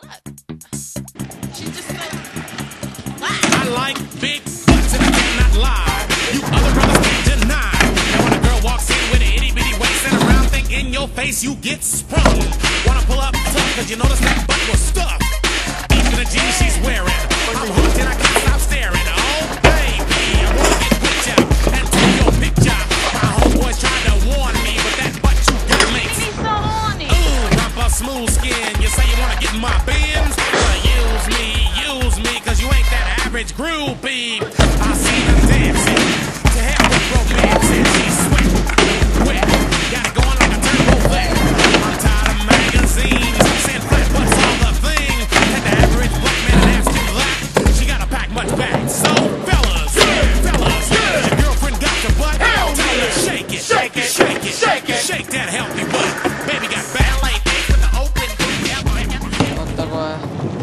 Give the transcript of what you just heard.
I like big butts and I cannot lie. You other brothers can't deny. And when a girl walks in with an itty bitty waist and a round thing in your face, you get sprung. Wanna pull up tough, cause you notice that butt was stuffed. Even the jeans she's wearing. I'm hooked and I can't stop staring. Oh baby, I wanna get with ya and take your picture. My homeboys tried to warn me, but that butt you got makes me so horny. Ooh, rumpa smooth skin. You say you wanna get in my bins? Well, use me, cause you ain't that average groupie. I see her dancing to hell with romance and she's sweat, wet. Got it going like a turbo flat. I'm tired of magazines saying flat butts all the thing. Take the average black man and ask him that. She gotta pack much back. So fellas, your girlfriend got your butt. Tell her shake it, shake it, shake it, shake it, shake that healthy butt. Baby got ballet feet with the open. Otta kohe.